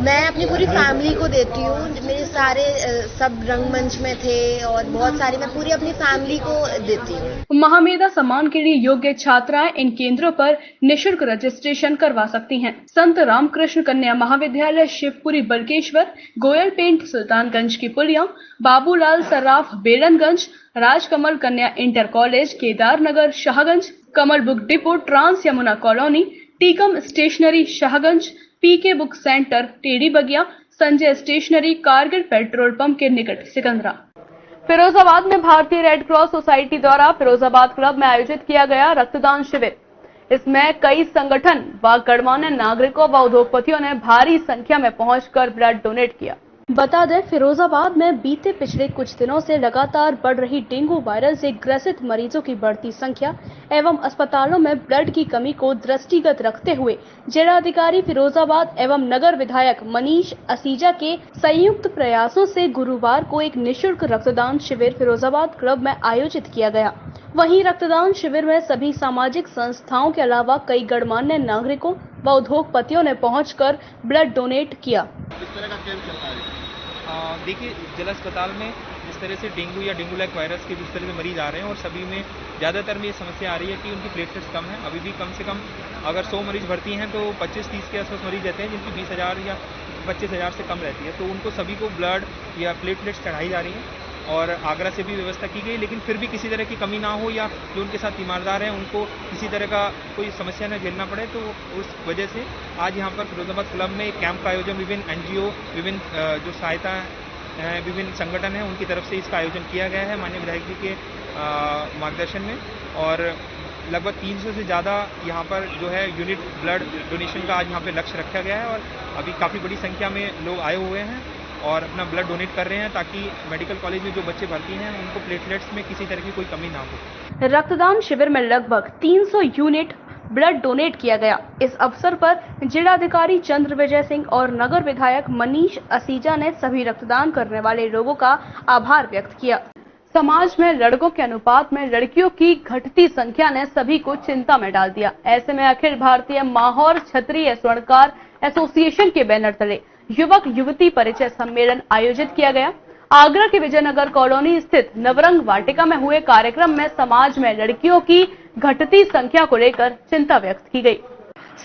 मैं अपनी पूरी फैमिली को देती हूँ। मेरे सारे सब रंगमंच में थे और बहुत सारी मैं पूरी अपनी फैमिली को देती हूँ। महामेधा सम्मान के लिए योग्य छात्राएं इन केंद्रों पर निःशुल्क रजिस्ट्रेशन करवा सकती हैं। संत रामकृष्ण कन्या महाविद्यालय शिवपुरी बल्केश्वर, गोयल पेंट सुल्तानगंज की पुलिया, Babulal Sarraf Belanganj, Rajkamal Kanya inter college Kedarnagar Shahganj, Kamal book depot trans Yamuna colony, Tikam stationery Shahganj, PK book centre Tedhi Bagiya, Sanjay stationery Kargil petrol pump के निकट सिकंदरा। फिरोजाबाद में भारतीय रेड क्रॉस सोसाइटी द्वारा फिरोजाबाद क्लब में आयोजित किया गया रक्तदान शिविर। इसमें कई संगठन व गणमान्य नागरिकों व उद्योगपतियों ने भारी संख्या में पहुंचकर ब्लड डोनेट किया। बता दें, फिरोजाबाद में बीते पिछले कुछ दिनों से लगातार बढ़ रही डेंगू वायरस से ग्रसित मरीजों की बढ़ती संख्या एवं अस्पतालों में ब्लड की कमी को दृष्टिगत रखते हुए जिलाधिकारी फिरोजाबाद एवं नगर विधायक मनीष असीजा के संयुक्त प्रयासों से गुरुवार को एक निःशुल्क रक्तदान शिविर फिरोजाबाद क्लब में आयोजित किया गया। वहीं रक्तदान शिविर में सभी सामाजिक संस्थाओं के अलावा कई गणमान्य नागरिकों व उद्योगपतियों ने पहुंचकर ब्लड डोनेट किया। किस तरह का कैंप चल रहा है? देखिए, जिला अस्पताल में जिस तरह से डेंगू या डेंगू लाइक वायरस के जिस तरह से मरीज आ रहे हैं और सभी में ज़्यादातर में ये समस्या आ रही है कि उनकी प्लेटलेट्स कम है। अभी भी कम से कम अगर 100 मरीज भर्ती हैं तो 25-30 के आसपास मरीज रहते हैं जिनकी 20,000 या 25,000 से कम रहती है। तो उनको सभी को ब्लड या प्लेटलेट्स चढ़ाई जा रही हैं और आगरा से भी व्यवस्था की गई, लेकिन फिर भी किसी तरह की कमी ना हो या जो उनके साथ तीमारदार हैं उनको किसी तरह का कोई समस्या न झेलना पड़े, तो उस वजह से आज यहाँ पर फिरोजाबाद क्लब में एक कैंप का आयोजन विभिन्न NGO, विभिन्न जो सहायता हैं, विभिन्न संगठन हैं उनकी तरफ से इसका आयोजन किया गया है माननीय विधायक जी के मार्गदर्शन में। और लगभग 300 से ज़्यादा यहाँ पर जो है यूनिट ब्लड डोनेशन का आज यहाँ पे लक्ष्य रखा गया है और अभी काफ़ी बड़ी संख्या में लोग आए हुए हैं और अपना ब्लड डोनेट कर रहे हैं ताकि मेडिकल कॉलेज में जो बच्चे भर्ती हैं उनको प्लेटलेट्स में किसी तरह की कोई कमी ना हो। रक्तदान शिविर में लगभग 300 यूनिट ब्लड डोनेट किया गया। इस अवसर पर जिलाधिकारी चंद्र विजय सिंह और नगर विधायक मनीष असीजा ने सभी रक्तदान करने वाले लोगों का आभार व्यक्त किया। समाज में लड़कों के अनुपात में लड़कियों की घटती संख्या ने सभी को चिंता में डाल दिया। ऐसे में अखिल भारतीय माहौर क्षत्रिय स्वर्णकार एसोसिएशन के बैनर तले युवक युवती परिचय सम्मेलन आयोजित किया गया। आगरा के विजयनगर कॉलोनी स्थित नवरंग वाटिका में हुए कार्यक्रम में समाज में लड़कियों की घटती संख्या को लेकर चिंता व्यक्त की गई।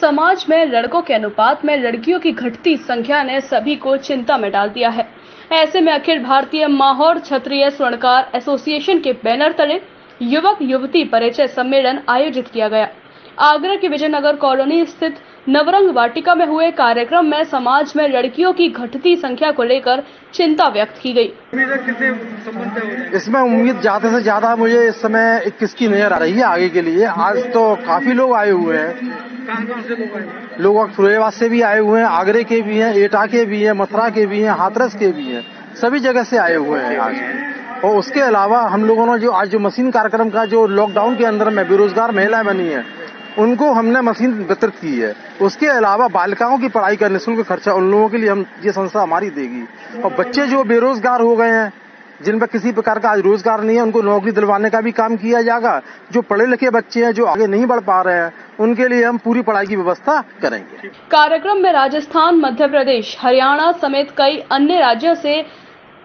समाज में लड़कों के अनुपात में लड़कियों की घटती संख्या ने सभी को चिंता में डाल दिया है। ऐसे में अखिल भारतीय माहौर क्षत्रिय स्वर्णकार एसोसिएशन के बैनर तले युवक युवती परिचय सम्मेलन आयोजित किया गया। आगरा के विजयनगर कॉलोनी स्थित नवरंग वाटिका में हुए कार्यक्रम में समाज में लड़कियों की घटती संख्या को लेकर चिंता व्यक्त की गई। इसमें उम्मीद ज्यादा से ज्यादा मुझे इस समय 21 की नजर आ रही है आगे के लिए। आज तो काफी लोग आए हुए हैं। कहां से लोग आए? लोग फिरोजाबाद से भी आए हुए हैं, आगरे के भी हैं, एटा के भी हैं, मथुरा के भी हैं, हाथरस के भी हैं, सभी जगह से आए हुए हैं आज। और उसके अलावा हम लोगों ने जो आज जो मशीन कार्यक्रम का जो लॉकडाउन के अंदर में बेरोजगार महिलाएं बनी है उनको हमने मशीन वितरित की है। उसके अलावा बालिकाओं की पढ़ाई का निःशुल्क खर्चा उन लोगों के लिए हम ये संस्था हमारी देगी। और बच्चे जो बेरोजगार हो गए हैं, जिन पर किसी प्रकार का आज रोजगार नहीं है, उनको नौकरी दिलवाने का भी काम किया जाएगा। जो पढ़े लिखे बच्चे हैं जो आगे नहीं बढ़ पा रहे हैं उनके लिए हम पूरी पढ़ाई की व्यवस्था करेंगे। कार्यक्रम में राजस्थान, मध्य प्रदेश, हरियाणा समेत कई अन्य राज्यों से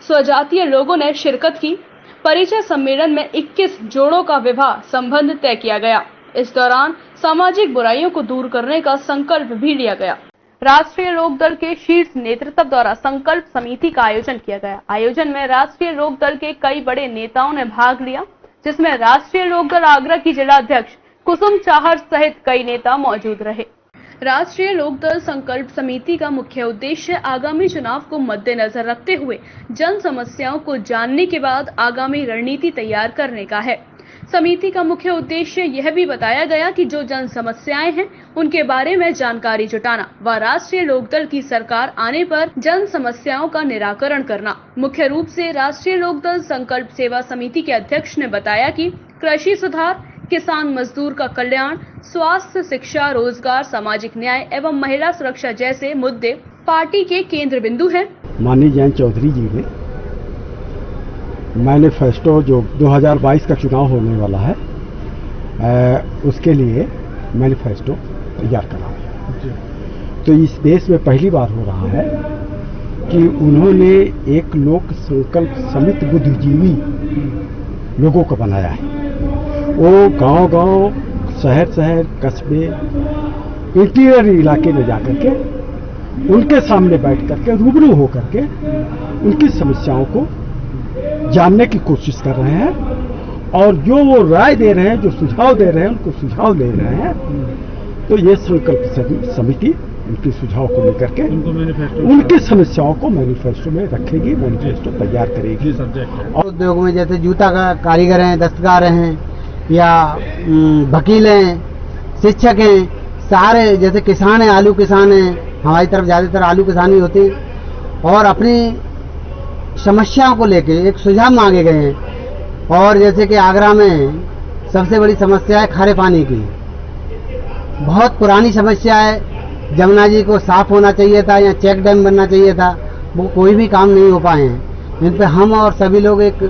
स्वजातीय लोगों ने शिरकत की। परिचय सम्मेलन में 21 जोड़ों का विवाह संबंध तय किया गया। इस दौरान सामाजिक बुराइयों को दूर करने का संकल्प भी लिया गया। राष्ट्रीय लोकदल के शीर्ष नेतृत्व द्वारा संकल्प समिति का आयोजन किया गया। आयोजन में राष्ट्रीय लोकदल के कई बड़े नेताओं ने भाग लिया, जिसमें राष्ट्रीय लोकदल आगरा की जिला अध्यक्ष कुसुम चाहर सहित कई नेता मौजूद रहे। राष्ट्रीय लोकदल संकल्प समिति का मुख्य उद्देश्य आगामी चुनाव को मद्देनजर रखते हुए जन समस्याओं को जानने के बाद आगामी रणनीति तैयार करने का है। समिति का मुख्य उद्देश्य यह भी बताया गया कि जो जन समस्याएं हैं उनके बारे में जानकारी जुटाना व राष्ट्रीय लोकदल की सरकार आने पर जन समस्याओं का निराकरण करना। मुख्य रूप से राष्ट्रीय लोकदल संकल्प सेवा समिति के अध्यक्ष ने बताया कि कृषि सुधार, किसान मजदूर का कल्याण, स्वास्थ्य, शिक्षा, रोजगार, सामाजिक न्याय एवं महिला सुरक्षा जैसे मुद्दे पार्टी के केंद्र बिंदु हैं। माननीय जयंत चौधरी जी ने मैनिफेस्टो जो 2022 का चुनाव होने वाला है उसके लिए मैनिफेस्टो तैयार करा है। तो इस देश में पहली बार हो रहा है कि उन्होंने एक लोक संकल्प समिति बुद्धिजीवी लोगों को बनाया है। वो गांव-गांव, शहर-शहर, कस्बे, इंटीरियर इलाके में जाकर के उनके सामने बैठ करके रूबरू होकर के उनकी समस्याओं को जानने की कोशिश कर रहे हैं और जो वो राय दे रहे हैं, जो सुझाव दे रहे हैं, उनको सुझाव दे रहे हैं। तो ये संकल्प समिति उनके सुझाव को लेकर के उनकी समस्याओं को मैनिफेस्टो में रखेगी, मैनिफेस्टो तैयार करेगी। उद्योग में जैसे जूता का कारीगर हैं, दस्तकार हैं या वकील हैं, शिक्षक हैं, सारे जैसे किसान हैं, आलू किसान हैं, हमारी तरफ ज्यादातर आलू किसान ही होते हैं और अपनी समस्याओं को लेके एक सुझाव मांगे गए हैं। और जैसे कि आगरा में सबसे बड़ी समस्या है खारे पानी की, बहुत पुरानी समस्या है। जमुना जी को साफ होना चाहिए था या चेक डैम बनना चाहिए था, वो कोई भी काम नहीं हो पाए हैं। इन पे हम और सभी लोग एक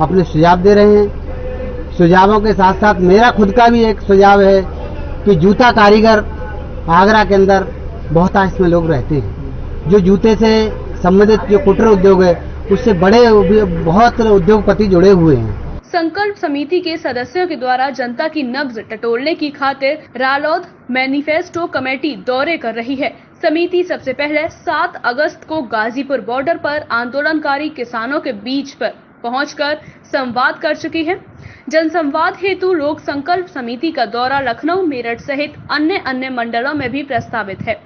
अपने सुझाव दे रहे हैं। सुझावों के साथ साथ मेरा खुद का भी एक सुझाव है कि जूता कारीगर आगरा के अंदर बहुत इसमें लोग रहते हैं, जो जूते से संबंधित जो कुटीर उद्योग है उससे बड़े बहुत उद्योगपति जुड़े हुए हैं। संकल्प समिति के सदस्यों के द्वारा जनता की नब्ज टटोलने की खातिर रालोद मैनिफेस्टो कमेटी दौरे कर रही है। समिति सबसे पहले 7 अगस्त को गाजीपुर बॉर्डर पर आंदोलनकारी किसानों के बीच पर पहुंचकर संवाद कर चुकी है। जनसंवाद हेतु लोक संकल्प समिति का दौरा लखनऊ, मेरठ सहित अन्य मंडलों में भी प्रस्तावित है।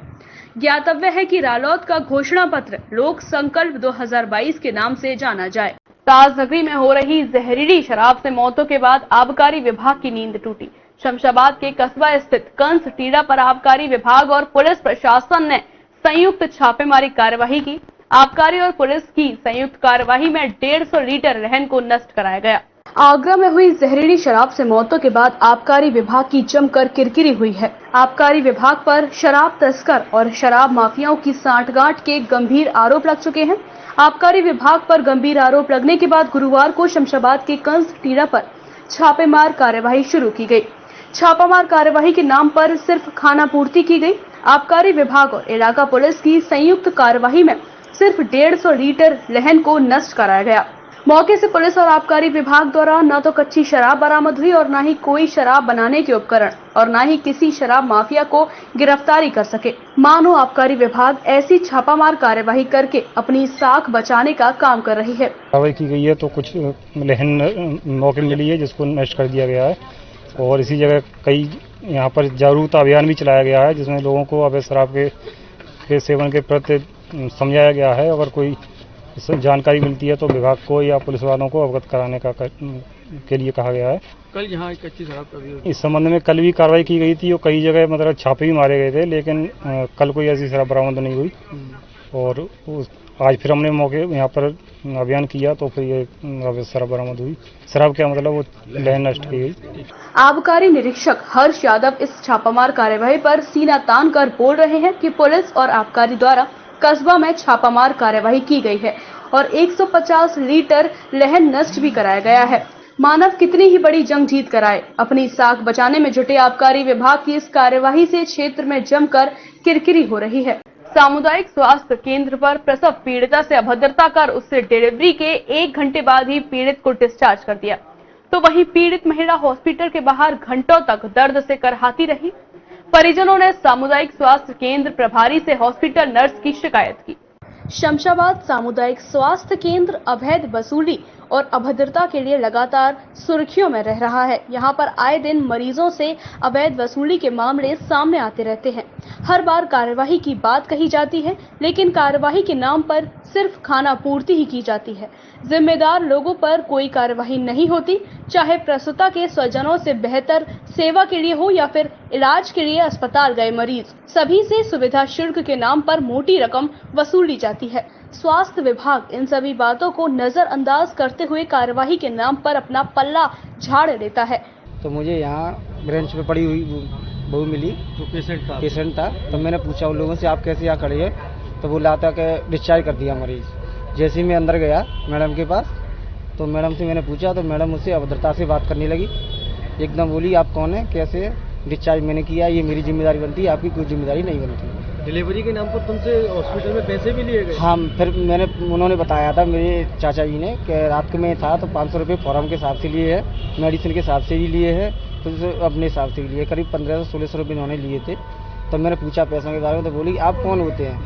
ज्ञातव्य है कि रालोद का घोषणा पत्र लोक संकल्प 2022 के नाम से जाना जाए। ताजनगरी में हो रही जहरीली शराब से मौतों के बाद आबकारी विभाग की नींद टूटी। शमशाबाद के कस्बा स्थित कंस टीला पर आबकारी विभाग और पुलिस प्रशासन ने संयुक्त छापेमारी कार्यवाही की। आबकारी और पुलिस की संयुक्त कार्यवाही में 150 लीटर रहन को नष्ट कराया गया। आगरा में हुई जहरीली शराब से मौतों के बाद आबकारी विभाग की जमकर किरकिरी हुई है। आबकारी विभाग पर शराब तस्कर और शराब माफियाओं की सांठगांठ के गंभीर आरोप लग चुके हैं। आबकारी विभाग पर गंभीर आरोप लगने के बाद गुरुवार को शमशाबाद के कंस टीला पर छापेमार कार्यवाही शुरू की गई। छापामार कार्यवाही के नाम पर सिर्फ खाना पूर्ति की गई। आबकारी विभाग और इलाका पुलिस की संयुक्त कार्यवाही में सिर्फ 150 लीटर लहन को नष्ट कराया गया। मौके से पुलिस और आबकारी विभाग द्वारा न तो कच्ची शराब बरामद हुई और न ही कोई शराब बनाने के उपकरण और न ही किसी शराब माफिया को गिरफ्तारी कर सके। मानो आबकारी विभाग ऐसी छापामार कार्यवाही करके अपनी साख बचाने का काम कर रही है। कार्रवाई की गई है तो कुछ लहन मौके मिली है जिसको नष्ट कर दिया गया है और इसी जगह कई यहाँ पर जागरूकता अभियान भी चलाया गया है जिसमें लोगों को अवैध शराब के सेवन के प्रति समझाया गया है। अगर कोई जानकारी मिलती है तो विभाग को या पुलिस वालों को अवगत कराने के लिए कहा गया है। कल यहाँ कच्ची शराब का भी इस संबंध में कल भी कार्रवाई की गई थी और कई जगह मतलब छापे भी मारे गए थे, लेकिन कल कोई ऐसी शराब बरामद नहीं हुई और आज फिर हमने मौके यहाँ पर अभियान किया तो फिर ये शराब बरामद हुई। शराब क्या मतलब वो लहन नष्ट की गई। आबकारी निरीक्षक हर्ष यादव इस छापामार कार्यवाही पर सीना तान कर बोल रहे हैं कि पुलिस और आबकारी द्वारा कस्बा में छापामार कार्यवाही की गई है और 150 लीटर लहन नष्ट भी कराया गया है। मानव कितनी ही बड़ी जंग जीत कर आए, अपनी साख बचाने में जुटे आबकारी विभाग की इस कार्यवाही से क्षेत्र में जमकर किरकिरी हो रही है। सामुदायिक स्वास्थ्य केंद्र पर प्रसव पीड़िता से अभद्रता कर उससे डिलीवरी के 1 घंटे बाद ही पीड़ित को डिस्चार्ज कर दिया, तो वहीं पीड़ित महिला हॉस्पिटल के बाहर घंटों तक दर्द से करहाती रही। परिजनों ने सामुदायिक स्वास्थ्य केंद्र प्रभारी से हॉस्पिटल नर्स की शिकायत की। शमशाबाद सामुदायिक स्वास्थ्य केंद्र अवैध वसूली और अभद्रता के लिए लगातार सुर्खियों में रह रहा है। यहां पर आए दिन मरीजों से अवैध वसूली के मामले सामने आते रहते हैं। हर बार कार्यवाही की बात कही जाती है, लेकिन कार्यवाही के नाम पर सिर्फ खाना पूर्ति ही की जाती है। जिम्मेदार लोगों पर कोई कार्यवाही नहीं होती, चाहे प्रसूता के स्वजनों से बेहतर सेवा के लिए हो या फिर इलाज के लिए अस्पताल गए मरीज, सभी से सुविधा शुल्क के नाम पर मोटी रकम वसूली जाती है। स्वास्थ्य विभाग इन सभी बातों को नजरअंदाज करते हुए कार्यवाही के नाम पर अपना पल्ला झाड़ लेता है। तो मुझे यहाँ ब्रेंच पे पड़ी हुई बहू मिली, तो पेशेंट था। तो मैंने पूछा उन लोगों से आप कैसे यहाँ खड़े हैं, तो वो लाता के डिस्चार्ज कर दिया मरीज। जैसे ही मैं अंदर गया मैडम के पास, तो मैडम से मैंने पूछा तो मैडम मुझसे अभद्रता से बात करने लगी। एकदम बोली आप कौन है, कैसे डिस्चार्ज मैंने किया, ये मेरी जिम्मेदारी बनती है, आपकी कोई जिम्मेदारी नहीं बनती। डिलीवरी के नाम पर तुमसे हॉस्पिटल में पैसे भी लिए गए? हाँ, फिर उन्होंने बताया था मेरे चाचा जी ने कि रात को मैं था तो 500 रुपये फॉर्म के हिसाब से लिए है, मेडिसिन के हिसाब से भी लिए है, तो अपने हिसाब से भी लिए, करीब 1500 से 1600 रुपये उन्होंने लिए थे। तो मैंने पूछा पैसों के बारे में, तो बोली आप कौन होते हैं,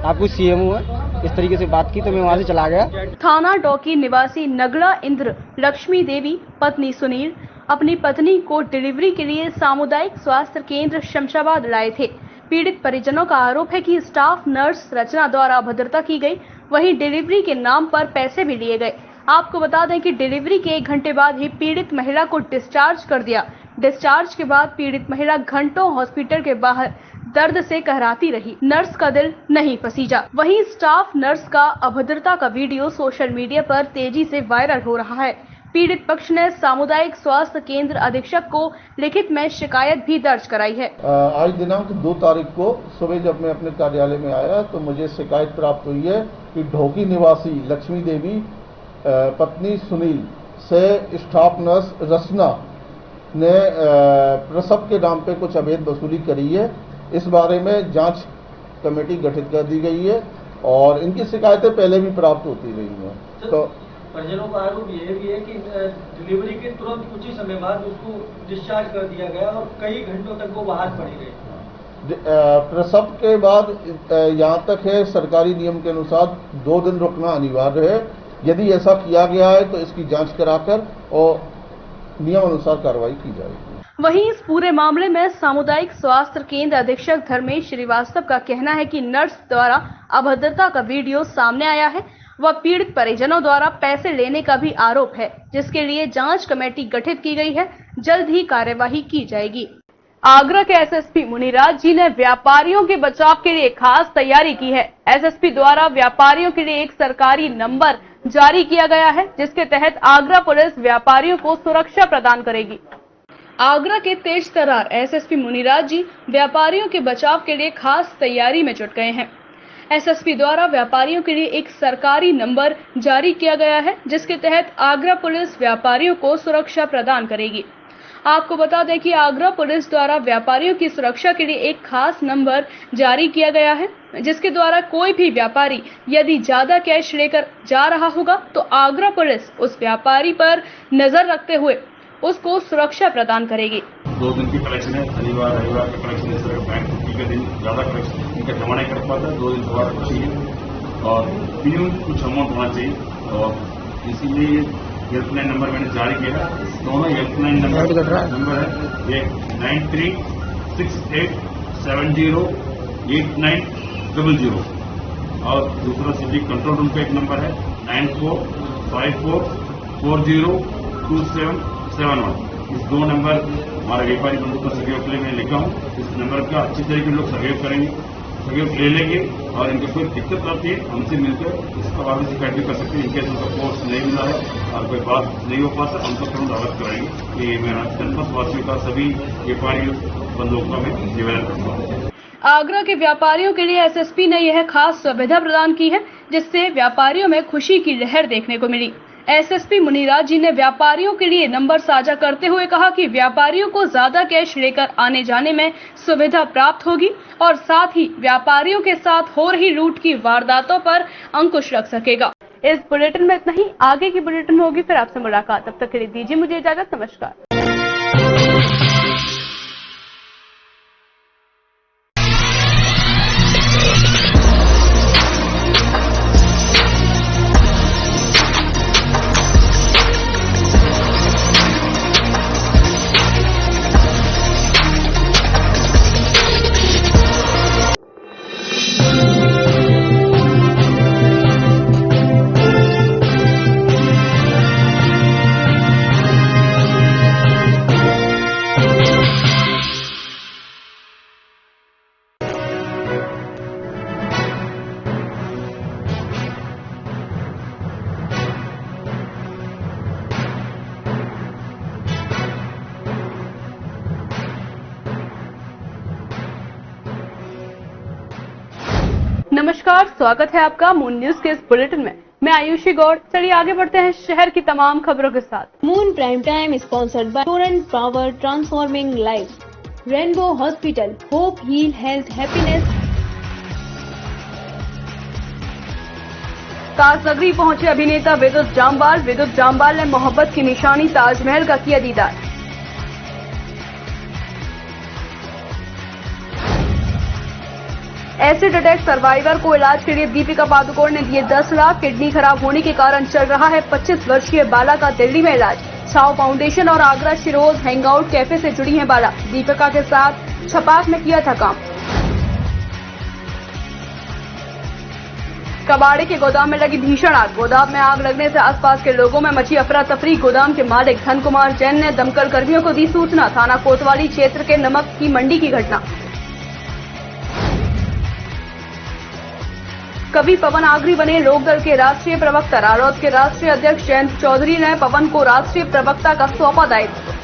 आप कुछ CMO है, इस तरीके से बात की। तो मैं वहाँ से चला गया। थाना डौकी निवासी नगड़ा इंद्र लक्ष्मी देवी पत्नी सुनील अपनी पत्नी को डिलीवरी के लिए सामुदायिक स्वास्थ्य केंद्र शमशाबाद लाए थे। पीड़ित परिजनों का आरोप है कि स्टाफ नर्स रचना द्वारा अभद्रता की गई, वहीं डिलीवरी के नाम पर पैसे भी लिए गए। आपको बता दें कि डिलीवरी के 1 घंटे बाद ही पीड़ित महिला को डिस्चार्ज कर दिया। डिस्चार्ज के बाद पीड़ित महिला घंटों हॉस्पिटल के बाहर दर्द से कहराती रही। नर्स का दिल नहीं पसीजा। वहीं स्टाफ नर्स का अभद्रता का वीडियो सोशल मीडिया पर तेजी से वायरल हो रहा है। पीड़ित पक्ष ने सामुदायिक स्वास्थ्य केंद्र अधीक्षक को लिखित में शिकायत भी दर्ज कराई है। आज दिनांक 2 तारीख को सुबह जब मैं अपने कार्यालय में आया तो मुझे शिकायत प्राप्त हुई है कि ढोकी निवासी लक्ष्मी देवी पत्नी सुनील से स्टाफ नर्स रचना ने प्रसव के नाम पे कुछ अवैध वसूली करी है। इस बारे में जांच कमेटी गठित कर दी गई है और इनकी शिकायतें पहले भी प्राप्त होती रही हैं। तो परिजनों का आरोप ये भी है कि डिलीवरी के तुरंत कुछ ही समय बाद उसको डिस्चार्ज कर दिया गया और कई घंटों तक वो बाहर पड़ी रही। प्रसव के बाद यहाँ तक है सरकारी नियम के अनुसार 2 दिन रुकना अनिवार्य है। यदि ऐसा किया गया है तो इसकी जांच कराकर और नियम अनुसार कार्रवाई की जाएगी। वहीं इस पूरे मामले में सामुदायिक स्वास्थ्य केंद्र अधीक्षक धर्मेश श्रीवास्तव का कहना है कि नर्स द्वारा अभद्रता का वीडियो सामने आया है व पीड़ित परिजनों द्वारा पैसे लेने का भी आरोप है, जिसके लिए जांच कमेटी गठित की गई है। जल्द ही कार्यवाही की जाएगी। आगरा के SSP मुनिराज जी ने व्यापारियों के बचाव के लिए खास तैयारी की है। SSP द्वारा व्यापारियों के लिए एक सरकारी नंबर जारी किया गया है, जिसके तहत आगरा पुलिस व्यापारियों को सुरक्षा प्रदान करेगी। आगरा के तेज तर्रार SSP मुनिराज जी व्यापारियों के बचाव के लिए खास तैयारी में जुट गए हैं। SSP द्वारा व्यापारियों के लिए एक सरकारी नंबर जारी किया गया है, जिसके तहत आगरा पुलिस व्यापारियों को सुरक्षा प्रदान करेगी। आपको बता दें कि आगरा पुलिस द्वारा व्यापारियों की सुरक्षा के लिए एक खास नंबर जारी किया गया है, जिसके द्वारा कोई भी व्यापारी यदि ज्यादा कैश लेकर जा रहा होगा तो आगरा पुलिस उस व्यापारी पर नजर रखते हुए उसको सुरक्षा प्रदान करेगी। 2 दिन की कलेक्शन है, शनिवार रविवार की कलेक्शन है। बैंक छुट्टी के दिन ज्यादा कलेक्शन इनका जमा नहीं कर पाता, 2 दिन सवार चाहिए और मिनिमम कुछ अमाउंट होना चाहिए और इसीलिए हेल्पलाइन नंबर मैंने जारी किया है। दोनों हेल्पलाइन नंबर है, एक 9368708900 और दूसरा सिटी कंट्रोल रूम का एक नंबर है 9454402771। इस 2 नंबर हमारे व्यापारी बंधु का सहयोग के लिए मैं लिखा हूँ। इस नंबर का अच्छी तरीके लोग सहयोग करेंगे, सहयोग ले लेंगे और इनको कोई दिक्कत आती है हमसे मिलकर इसका आगे शिकायत भी कर सकते हैं। इनकेस उनका पोस्ट नहीं मिला है और कोई बात नहीं हो पाता हमको तुरंत अवगत कराएंगे कि मेरा जनपद वासियों का सभी व्यापारी बंधुओं का मैं निवेदन करता हूँ। आगरा के व्यापारियों के लिए SSP ने यह खास सुविधा प्रदान की है, जिससे व्यापारियों में खुशी की लहर देखने को मिली। SSP मुनिराज जी ने व्यापारियों के लिए नंबर साझा करते हुए कहा कि व्यापारियों को ज्यादा कैश लेकर आने जाने में सुविधा प्राप्त होगी और साथ ही व्यापारियों के साथ हो रही लूट की वारदातों पर अंकुश रख सकेगा। इस बुलेटिन में इतना ही। आगे की बुलेटिन में होगी फिर आपसे मुलाकात। तब तक के लिए दीजिए मुझे इजाजत। नमस्कार। नमस्कार, स्वागत है आपका मून न्यूज के इस बुलेटिन में। मैं आयुषी गौड़। चलिए आगे बढ़ते हैं शहर की तमाम खबरों के साथ। Moon prime time sponsored by Torrent Power transforming life, Rainbow Hospital, hope heal health happiness Taj Nagari पहुंचे अभिनेता विद्युत जामवाल। विद्युत जामवाल ने मोहब्बत की निशानी ताजमहल का किया दीदार। एसिड अटैक सर्वाइवर को इलाज के लिए दीपिका पादुकोण ने दिए 10 लाख। किडनी खराब होने के कारण चल रहा है 25 वर्षीय बाला का दिल्ली में इलाज। छाव फाउंडेशन और आगरा शिरोज हैंगआउट कैफे से जुड़ी हैं बाला। दीपिका के साथ छपाक में किया था काम। कबाड़ी के गोदाम में लगी भीषण आग। गोदाम में आग लगने से आसपास के लोगों में मची अफरा तफरी। गोदाम के मालिक धन कुमार जैन ने दमकल कर्मियों को दी सूचना। थाना कोतवाली क्षेत्र के नमक की मंडी की घटना। कवि पवन आगरी बने लोकदल के राष्ट्रीय प्रवक्ता। रालोद के राष्ट्रीय अध्यक्ष जयंत चौधरी ने पवन को राष्ट्रीय प्रवक्ता का सौंपा दायित्व।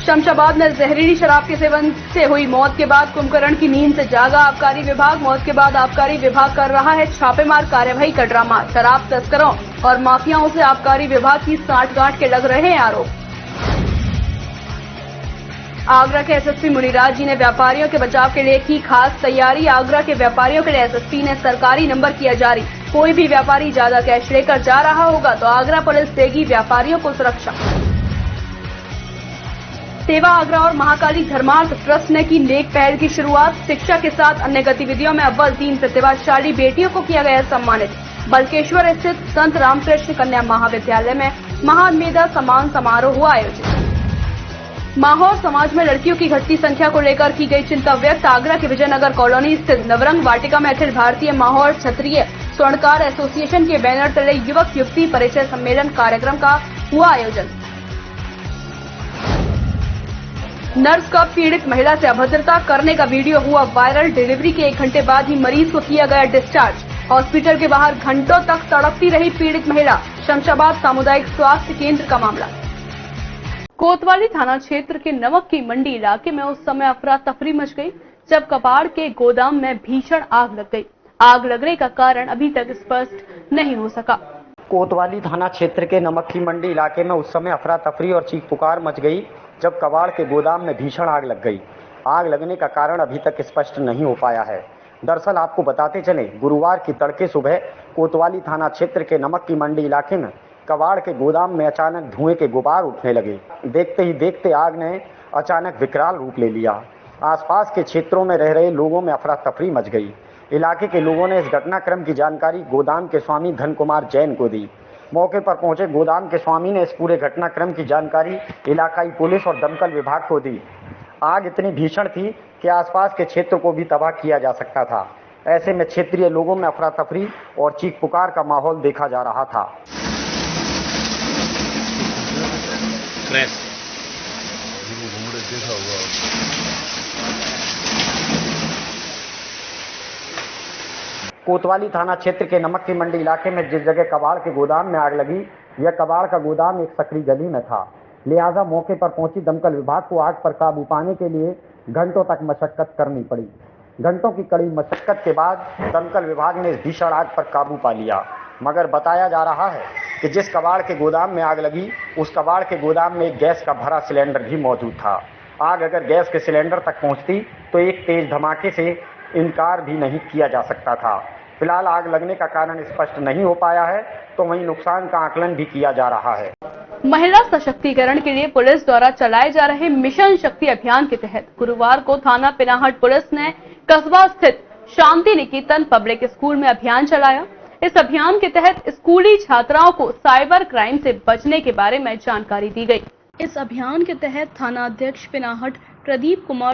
शमशाबाद में जहरीली शराब के सेवन से हुई मौत के बाद कुंभकर्ण की नींद से जागा आबकारी विभाग। मौत के बाद आबकारी विभाग कर रहा है छापेमार कार्यवाही का ड्रामा। शराब तस्करों और माफियाओं से आबकारी विभाग की साठगांठ के लग रहे हैं आरोप। आगरा के एसएसपी मुनिराज जी ने व्यापारियों के बचाव के लिए की खास तैयारी। आगरा के व्यापारियों के लिए एसएसपी ने सरकारी नंबर किया जारी। कोई भी व्यापारी ज्यादा कैश लेकर जा रहा होगा तो आगरा पुलिस देगी व्यापारियों को सुरक्षा। सेवा आगरा और महाकाली धर्मार्थ ट्रस्ट ने की नेक पहल की शुरुआत। शिक्षा के साथ अन्य गतिविधियों में अव्वल 3 प्रतिभाशाली बेटियों को किया गया सम्मानित। बल्केश्वर स्थित संत रामकृष्ण कन्या महाविद्यालय में महामेधा सम्मान समारोह हुआ आयोजित। माहौर समाज में लड़कियों की घटती संख्या को लेकर की गई चिंता व्यक्त। आगरा के विजयनगर कॉलोनी स्थित नवरंग वाटिका में अखिल भारतीय माहौर क्षत्रिय स्वर्णकार एसोसिएशन के बैनर तले युवक युवती परिचय सम्मेलन कार्यक्रम का हुआ आयोजन। नर्स का पीड़ित महिला से अभद्रता करने का वीडियो हुआ वायरल। डिलीवरी के 1 घंटे बाद ही मरीज को किया गया डिस्चार्ज। हॉस्पिटल के बाहर घंटों तक तड़पती रही पीड़ित महिला। शमशाबाद सामुदायिक स्वास्थ्य केंद्र का मामला। कोतवाली थाना क्षेत्र के नमक की मंडी इलाके में उस समय अफरा तफरी मच गई जब कबाड़ के गोदाम में भीषण आग लग गई। आग लगने का कारण अभी तक स्पष्ट नहीं हो सका। कोतवाली थाना क्षेत्र के नमक की मंडी इलाके में उस समय अफरा तफरी और चीख पुकार मच गई जब कबाड़ के गोदाम में भीषण आग लग गई। आग लगने का कारण अभी तक स्पष्ट नहीं हो पाया है। दरअसल आपको बताते चले, गुरुवार की तड़के सुबह कोतवाली थाना क्षेत्र के नमक की मंडी इलाके में कबाड़ के गोदाम में अचानक धुएं के गुबार उठने लगे। देखते ही देखते आग ने अचानक विकराल रूप ले लिया। आसपास के क्षेत्रों में रह रहे लोगों में अफरा तफरी मच गई। इलाके के लोगों ने इस घटनाक्रम की जानकारी गोदाम के स्वामी धन कुमार जैन को दी। मौके पर पहुंचे गोदाम के स्वामी ने इस पूरे घटनाक्रम की जानकारी इलाकाई पुलिस और दमकल विभाग को दी। आग इतनी भीषण थी कि आसपास के क्षेत्र को भी तबाह किया जा सकता था। ऐसे में क्षेत्रीय लोगों में अफरा तफरी और चीख पुकार का माहौल देखा जा रहा था। कोतवाली थाना क्षेत्र के नमक की मंडी इलाके में जिस जगह कबाड़ के गोदाम में आग लगी, यह कबाड़ का गोदाम एक सकरी गली में था। लिहाजा मौके पर पहुंची दमकल विभाग को आग पर काबू पाने के लिए घंटों तक मशक्कत करनी पड़ी। घंटों की कड़ी मशक्कत के बाद दमकल विभाग ने इस भीषण आग पर काबू पा लिया। मगर बताया जा रहा है कि जिस कबाड़ के गोदाम में आग लगी, उस कबाड़ के गोदाम में एक गैस का भरा सिलेंडर भी मौजूद था। आग अगर गैस के सिलेंडर तक पहुंचती तो एक तेज धमाके से इनकार भी नहीं किया जा सकता था। फिलहाल आग लगने का कारण स्पष्ट नहीं हो पाया है, तो वहीं नुकसान का आकलन भी किया जा रहा है। महिला सशक्तिकरण के लिए पुलिस द्वारा चलाए जा रहे मिशन शक्ति अभियान के तहत गुरुवार को थाना पिनाहट पुलिस ने कस्बा स्थित शांति निकेतन पब्लिक स्कूल में अभियान चलाया। इस अभियान के तहत स्कूली छात्राओं को साइबर क्राइम से बचने के बारे में जानकारी दी गई। इस अभियान के तहत थाना अध्यक्ष पिनाहट प्रदीप कुमार